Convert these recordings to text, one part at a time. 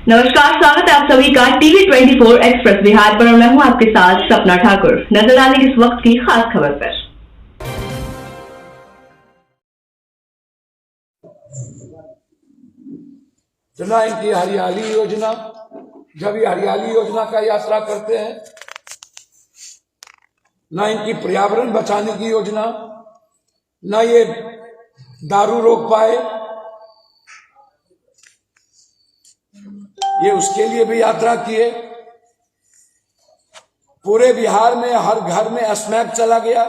नमस्कार, स्वागत है आप सभी का टीवी 24 एक्सप्रेस बिहार पर। मैं हूं आपके साथ सपना ठाकुर। नजर डालें इस वक्त की खास खबर पर। चुना इनकी हरियाली योजना। जब ये हरियाली योजना का यात्रा करते हैं, न इनकी पर्यावरण बचाने की योजना, न ये दारू रोक पाए, ये उसके लिए भी यात्रा किए। पूरे बिहार में हर घर में स्मैक चला गया।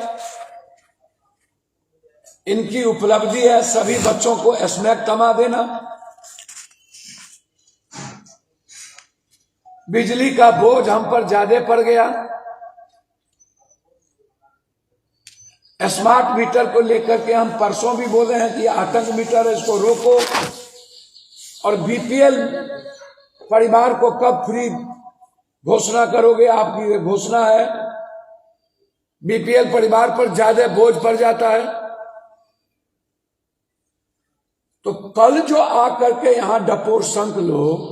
इनकी उपलब्धि है सभी बच्चों को स्मैक थमा देना। बिजली का बोझ हम पर ज्यादा पड़ गया। स्मार्ट मीटर को लेकर के हम परसों भी बोले हैं कि आतंक मीटर है, इसको रोको। और बीपीएल परिवार को कब फ्री घोषणा करोगे? आपकी ये घोषणा है। बीपीएल परिवार पर ज्यादा बोझ पड़ जाता है। तो कल जो आकर के यहां डपोर संत लोग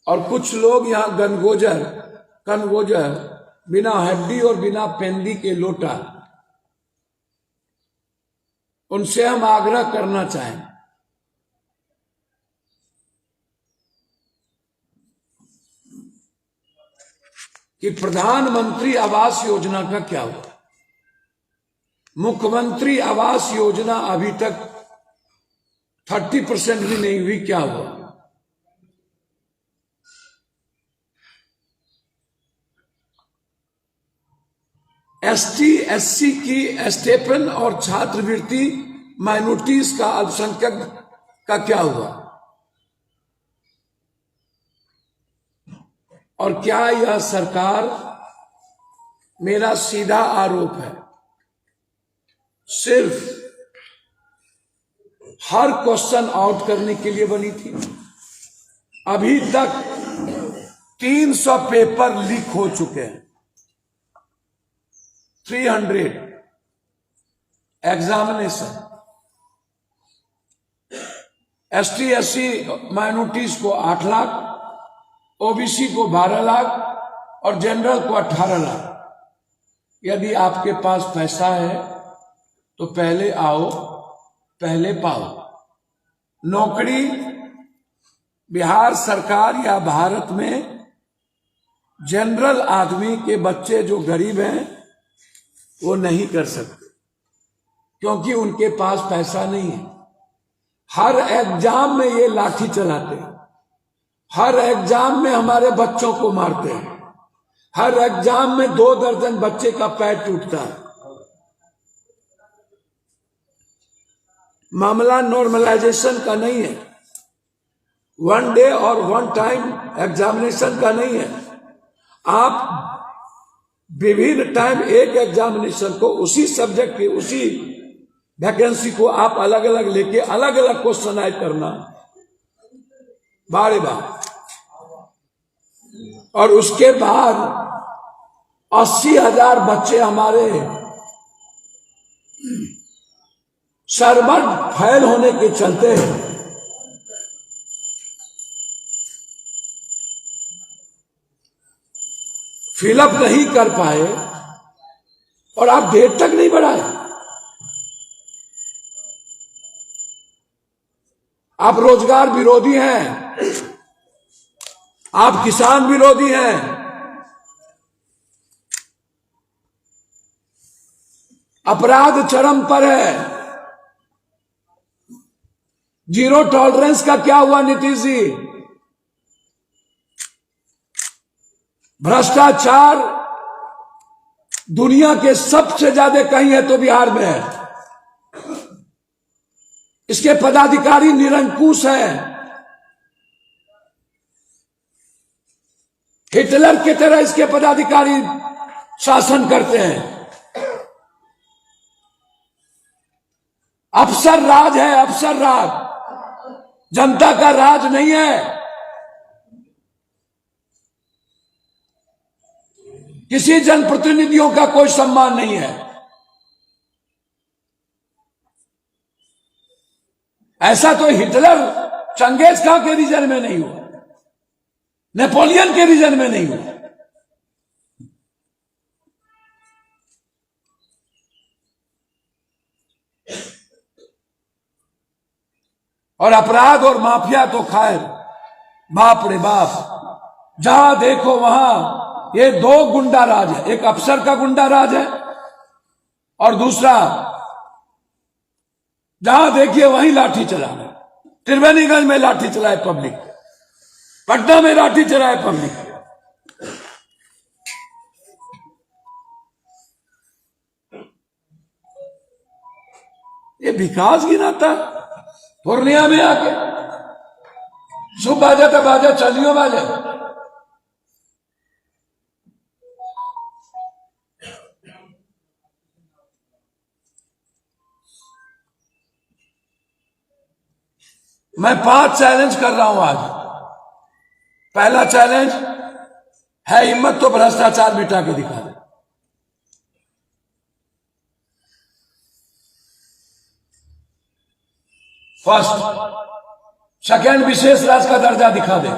और कुछ लोग यहां कनगोजर बिना हड्डी और बिना पेंदी के लोटा, उनसे हम आग्रह करना चाहें कि प्रधानमंत्री आवास योजना का क्या हुआ? मुख्यमंत्री आवास योजना अभी तक 30% भी नहीं हुई। क्या हुआ? एसटी एससी की स्टेपन और छात्रवृत्ति माइनॉरिटीज का, अल्पसंख्यक का क्या हुआ? और क्या यह सरकार, मेरा सीधा आरोप है, सिर्फ हर क्वेश्चन आउट करने के लिए बनी थी? अभी तक 300 पेपर लीक हो चुके हैं। 300 एग्जामिनेशन। एसटी एससी माइनॉरिटीज को 8 लाख, ओबीसी को 12 लाख और जनरल को 18 लाख। यदि आपके पास पैसा है तो पहले आओ पहले पाओ। नौकरी बिहार सरकार या भारत में जनरल आदमी के बच्चे जो गरीब हैं वो नहीं कर सकते, क्योंकि उनके पास पैसा नहीं है। हर एग्जाम में ये लाठी चलाते हैं, हर एग्जाम में हमारे बच्चों को मारते हैं, हर एग्जाम में 2 दर्जन बच्चे का पैर टूटता है। मामला नॉर्मलाइजेशन का नहीं है, 1 डे और 1 टाइम एग्जामिनेशन का नहीं है। आप विभिन्न टाइम एक एग्जामिनेशन को, उसी सब्जेक्ट की उसी वैकेंसी को आप अलग अलग लेके अलग अलग क्वेश्चन आए करना बार बार। और उसके बाद 80,000 बच्चे हमारे सर्वर फेल होने के चलते फिलअप नहीं कर पाए और आप डेट तक नहीं बढ़ाए। आप रोजगार विरोधी हैं, आप किसान विरोधी हैं, अपराध चरम पर है। जीरो टॉलरेंस का क्या हुआ नीतीश जी? भ्रष्टाचार दुनिया के सबसे ज्यादा कहीं है तो बिहार में है। इसके पदाधिकारी निरंकुश हैं, हिटलर की तरह इसके पदाधिकारी शासन करते हैं। अफसर राज है, अफसर राज, जनता का राज नहीं है। किसी जनप्रतिनिधियों का कोई सम्मान नहीं है। ऐसा तो हिटलर चंगेज खां के रीजन में नहीं हुआ, नेपोलियन के रीजन में नहीं हुआ। और अपराध और माफिया तो खैर बाप रे बाप, जहां देखो वहां ये दो गुंडा राज है, एक अफसर का गुंडा राज है और दूसरा जहां देखिए वहीं लाठी चलाना। त्रिवेणीगंज में लाठी चलाए पब्लिक, पटना में लाठी चलाए पब्लिक। ये विकास गिनाता पूर्णिया में आके शुभ बाजा तो बाजा चलियो बाजा। मैं 5 चैलेंज कर रहा हूं आज। पहला चैलेंज है हिम्मत तो भ्रष्टाचार मिटा के दिखा दे। फर्स्ट। सेकेंड, विशेष राज्य का दर्जा दिखा दे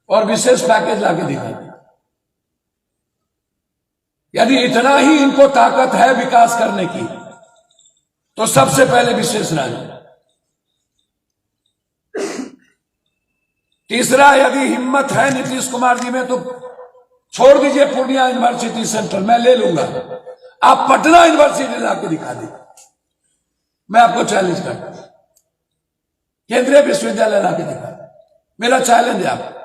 और विशेष पैकेज लाके दिखा दे। यदि इतना ही इनको ताकत है विकास करने की तो सबसे पहले विशेष राज्य। तीसरा, यदि हिम्मत है नीतीश कुमार जी में तो छोड़ दीजिए पूर्णिया यूनिवर्सिटी सेंटर, मैं ले लूंगा। आप पटना यूनिवर्सिटी लाके दिखा दीजिए, मैं आपको चैलेंज करता हूं। केंद्रीय विश्वविद्यालय लाके दिखा, मेरा चैलेंज है आपको।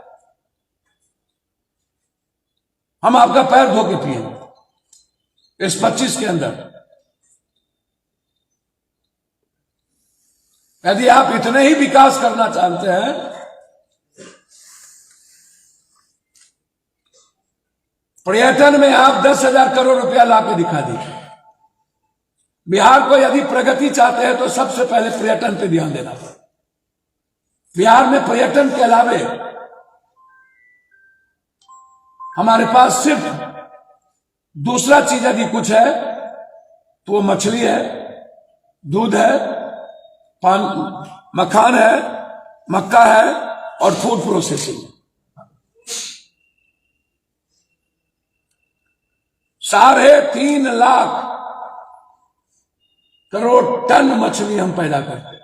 हम आपका पैर धो के पिएंगे इस 25 के अंदर। यदि आप इतने ही विकास करना चाहते हैं पर्यटन में आप 10,000 करोड़ रुपया लाके दिखा दीजिए। बिहार को यदि प्रगति चाहते हैं तो सबसे पहले पर्यटन पे ध्यान देना पड़ेगा। बिहार में पर्यटन के अलावे हमारे पास सिर्फ दूसरा चीज यदि कुछ है तो वो मछली है, दूध है, मखान है, मक्का है और food processing. 3.5 lakh crore ton मछली हम पैदा करते हैं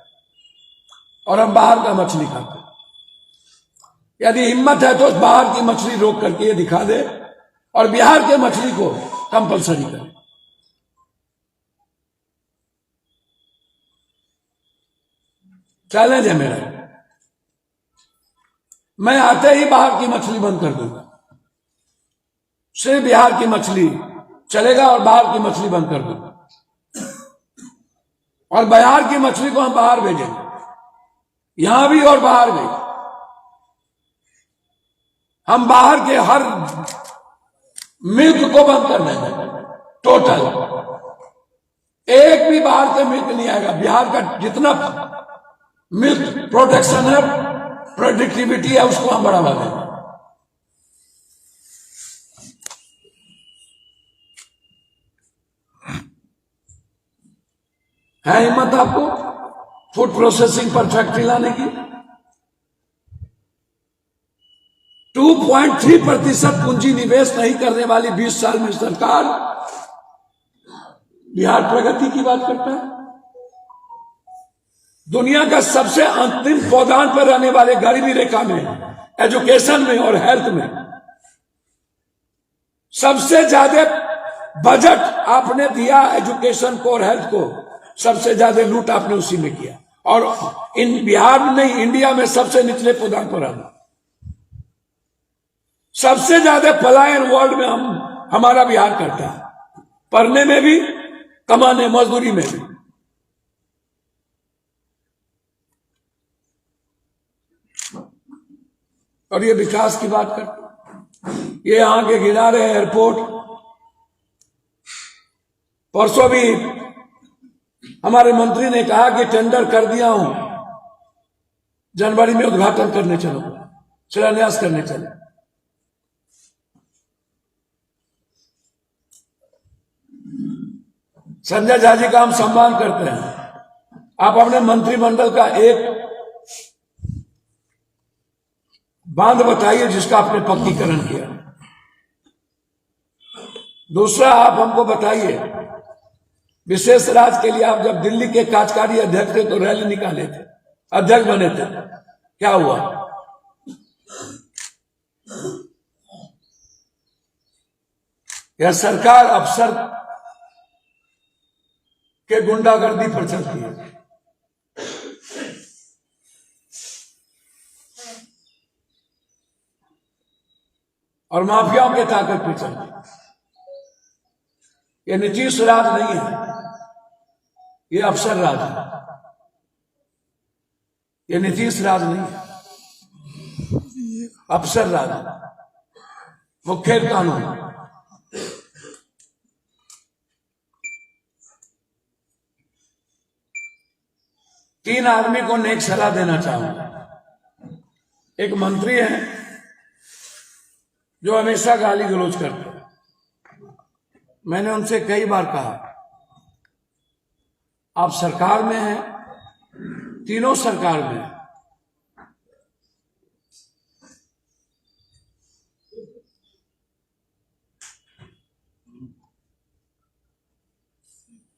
और हम बाहर का मछली खाते हैं। यदि हिम्मत है तो बाहर की मछली रोक करके ये दिखा दे और बिहार के मछली को कंपलसरी करे। चैलेंज है मेरा। मैं आते ही बाहर की मछली बंद कर दूंगा। सिर्फ बिहार की मछली चलेगा और बाहर की मछली बंद कर दूंगा। और बिहार की मछली को हम बाहर भेजेंगे, यहां भी और बाहर भी। हम बाहर के हर मिल्क को बंद कर देंगे टोटल। एक भी बाहर के मिल्क नहीं आएगा। बिहार का जितना मिल्क प्रोडक्शन है, प्रोडक्टिविटी है, उसको हम बढ़ावा देंगे। है हिम्मत आपको फूड प्रोसेसिंग पर फैक्ट्री लाने की? 2.3% पूंजी निवेश नहीं करने वाली 20 साल में सरकार बिहार प्रगति की बात करता है। दुनिया का सबसे अंतिम पौधान पर रहने वाले गरीबी रेखा में, एजुकेशन में और हेल्थ में सबसे ज्यादा बजट आपने दिया एजुकेशन को और हेल्थ को, सबसे ज्यादा लूट आपने उसी में किया। और इन बिहार में नहीं, इंडिया में सबसे निचले पौधान पर रहना। सबसे ज्यादा पलायन वर्ल्ड में हमारा बिहार करता है, पढ़ने में भी, कमाने मजदूरी में भी। और ये विकास की बात करते, ये यहां के किनारे एयरपोर्ट। परसों भी हमारे मंत्री ने कहा कि टेंडर कर दिया हूं, जनवरी में उद्घाटन करने चलो, शिलान्यास करने चले। संजय झा जी का हम सम्मान करते हैं। आप अपने मंत्रिमंडल का एक बांध बताइए जिसका आपने पक्कीकरण किया। दूसरा, आप हमको बताइए, विशेष राज्य के लिए आप जब दिल्ली के कार्यकारी अध्यक्ष थे तो रैली निकाले थे, अध्यक्ष बने थे, क्या हुआ? यह सरकार अफसर के गुंडागर्दी पर चलती है। और माफियाओं के ताकत पे चलती है। यह नीतीश राज नहीं है, ये अफसर राज है। ये नीतीश राज नहीं है, अफसर राज है, मुख्य कानून। तीन आदमी को नेक सलाह देना चाहूंगा। एक मंत्री है जो हमेशा गाली गलौज करते हैं। मैंने उनसे कई बार कहा, आप सरकार में हैं, तीनों सरकार में हैं,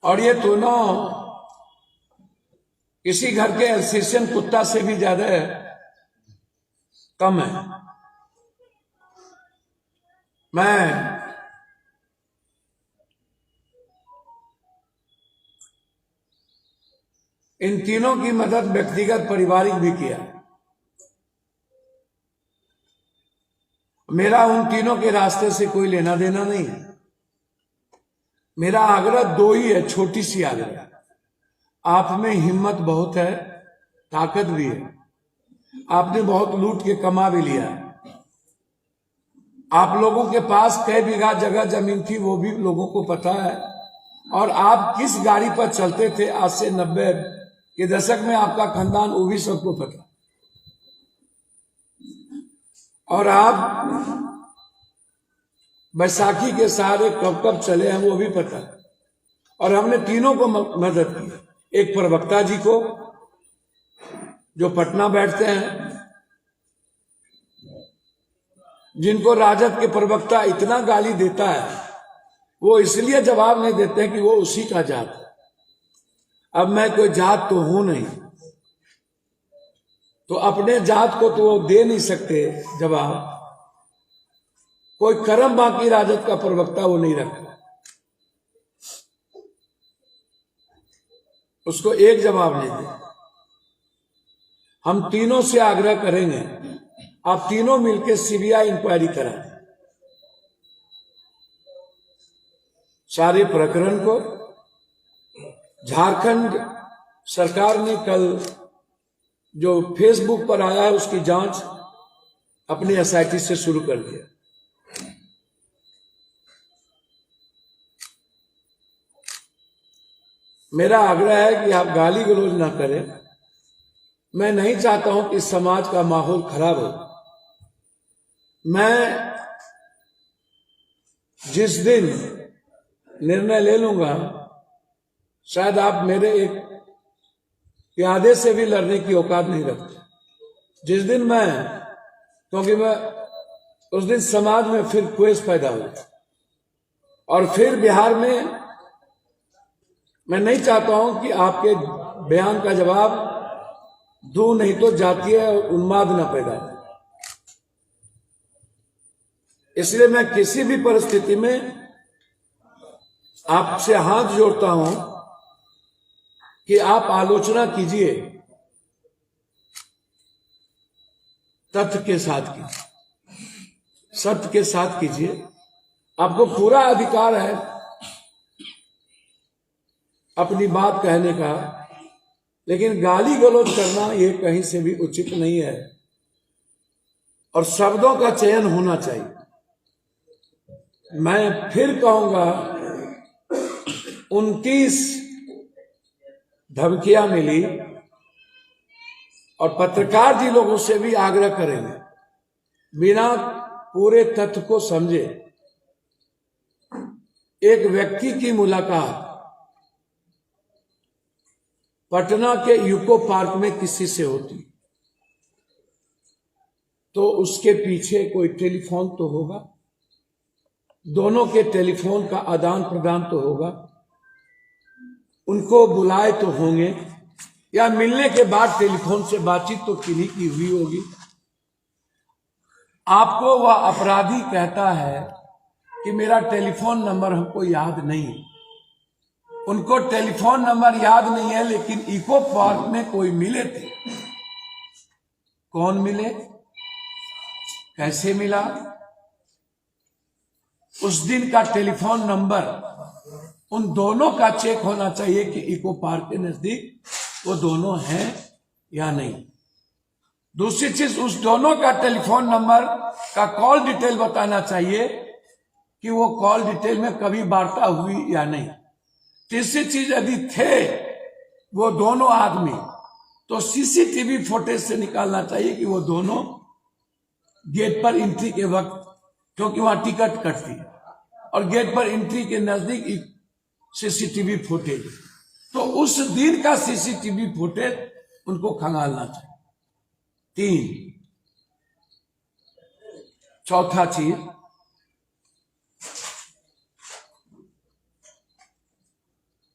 और ये दोनों किसी घर के एल्सेशियन कुत्ता से भी ज्यादा कम है। मैं इन तीनों की मदद व्यक्तिगत पारिवारिक भी किया। मेरा उन तीनों के रास्ते से कोई लेना देना नहीं है। मेरा आग्रह दो ही है, छोटी सी आग्रह। आप में हिम्मत बहुत है, ताकत भी है, आपने बहुत लूट के कमा भी लिया है। आप लोगों के पास कई बीघा जगह जमीन थी वो भी लोगों को पता है, और आप किस गाड़ी पर चलते थे आज से 90 के दशक में, आपका खानदान वो भी सबको पता। और आप बैसाखी के सहारे कब कब चले हैं वो भी पता। और हमने तीनों को मदद की। एक प्रवक्ता जी को जो पटना बैठते हैं, जिनको राजद के प्रवक्ता इतना गाली देता है, वो इसलिए जवाब नहीं देते हैं कि वो उसी का जात है। अब मैं कोई जात तो हूं नहीं, तो अपने जात को तो वो दे नहीं सकते जवाब। कोई करम बाकी राजद का प्रवक्ता वो नहीं रखता, उसको एक जवाब नहीं दे। हम तीनों से आग्रह करेंगे, आप तीनों मिलकर सीबीआई इंक्वायरी कराएं सारे प्रकरण को। झारखंड सरकार ने कल जो फेसबुक पर आया है उसकी जांच अपनी एसआईटी से शुरू कर दिया। मेरा आग्रह है कि आप गाली गलौज ना करें। मैं नहीं चाहता हूं कि समाज का माहौल खराब हो। मैं जिस दिन निर्णय ले लूंगा, शायद आप मेरे एक प्यादे से भी लड़ने की औकात नहीं रखते। जिस दिन क्योंकि मैं उस दिन समाज में फिर क्वेश पैदा हो, और फिर बिहार में मैं नहीं चाहता हूं कि आपके बयान का जवाब दूं, नहीं तो जातीय उन्माद न पैदा हो। इसलिए मैं किसी भी परिस्थिति में आपसे हाथ जोड़ता हूं कि आप आलोचना कीजिए, तथ्य के साथ कीजिए, सत्य के साथ कीजिए। आपको पूरा अधिकार है अपनी बात कहने का, लेकिन गाली गलौज करना ये कहीं से भी उचित नहीं है, और शब्दों का चयन होना चाहिए। मैं फिर कहूंगा, 29 धमकियां मिली, और पत्रकार जी लोगों से भी आग्रह करेंगे, बिना पूरे तथ्य को समझे एक व्यक्ति की मुलाकात पटना के यूको पार्क में किसी से होती तो उसके पीछे कोई टेलीफोन तो होगा, दोनों के टेलीफोन का आदान प्रदान तो होगा, उनको बुलाए तो होंगे, या मिलने के बाद टेलीफोन से बातचीत तो किन्हीं की हुई होगी। आपको वह अपराधी कहता है कि मेरा टेलीफोन नंबर हमको याद नहीं। उनको टेलीफोन नंबर याद नहीं है, लेकिन इको पार्क में कोई मिले थे। कौन मिले, कैसे मिला, उस दिन का टेलीफोन नंबर उन दोनों का चेक होना चाहिए कि इको पार्क के नजदीक वो दोनों हैं या नहीं। दूसरी चीज, उस दोनों का टेलीफोन नंबर का कॉल डिटेल बताना चाहिए कि वो कॉल डिटेल में कभी वार्ता हुई या नहीं। तीसरी चीज, यदि थे वो दोनों आदमी तो सीसीटीवी फुटेज से निकालना चाहिए कि वो दोनों गेट पर एंट्री के वक्त, क्योंकि वहां टिकट कटती है और गेट पर एंट्री के नजदीक सीसीटीवी फुटेज, तो उस दिन का सीसीटीवी फुटेज उनको खंगालना चाहिए। 3, चौथा चीज,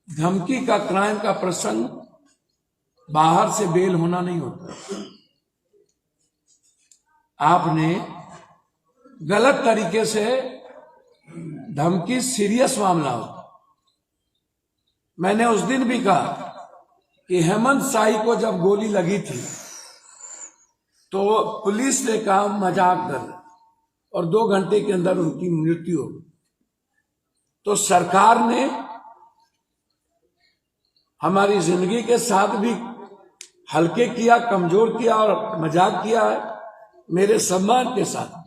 धमकी का क्राइम का प्रसंग बाहर से बेल होना नहीं होता। आपने गलत तरीके से धमकी सीरियस मामला होता। मैंने उस दिन भी कहा कि हेमंत शाही को जब गोली लगी थी तो पुलिस ने कहा मजाक कर, और 2 घंटे के अंदर उनकी मृत्यु हो गई। तो सरकार ने हमारी जिंदगी के साथ भी हल्के किया, कमजोर किया और मजाक किया है। मेरे सम्मान के साथ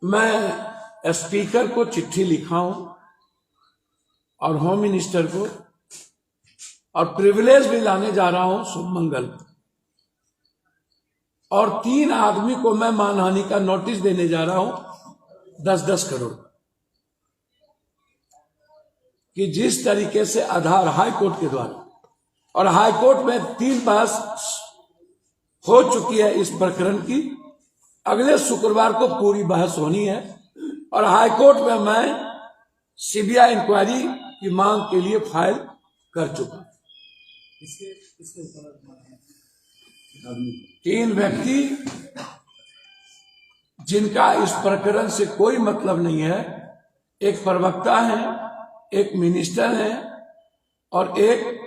मैं स्पीकर को चिट्ठी लिखा हूं और होम मिनिस्टर को, और प्रिविलेज भी लाने जा रहा हूं शुभ मंगल, और 3 आदमी को मैं मानहानि का नोटिस देने जा रहा हूं 10-10 करोड़, कि जिस तरीके से आधार हाई कोर्ट के द्वारा, और हाई कोर्ट में 3 बहस हो चुकी है इस प्रकरण की, अगले शुक्रवार को पूरी बहस होनी है, और हाई कोर्ट में मैं सीबीआई इंक्वायरी की मांग के लिए फाइल कर चुका। 3 व्यक्ति जिनका इस प्रकरण से कोई मतलब नहीं है, एक प्रवक्ता है, एक मिनिस्टर है और एक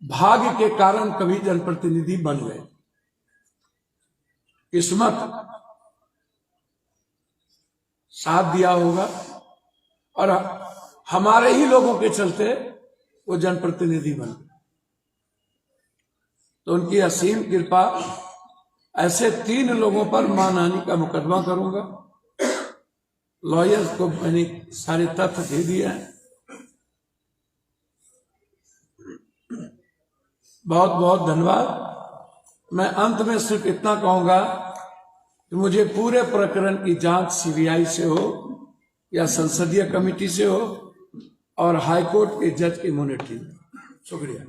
भाग्य के कारण कभी जनप्रतिनिधि बन गए। किस्मत साथ दिया होगा और हमारे ही लोगों के चलते वो जनप्रतिनिधि बन गए। तो उनकी असीम कृपा। ऐसे 3 लोगों पर मानहानि का मुकदमा करूंगा। लॉयर्स को मैंने सारे तथ्य दे दिए हैं। बहुत बहुत धन्यवाद। मैं अंत में सिर्फ इतना कहूंगा कि मुझे पूरे प्रकरण की जांच सीबीआई से हो या संसदीय कमेटी से हो और हाईकोर्ट के जज की मॉनिटरिंग। शुक्रिया।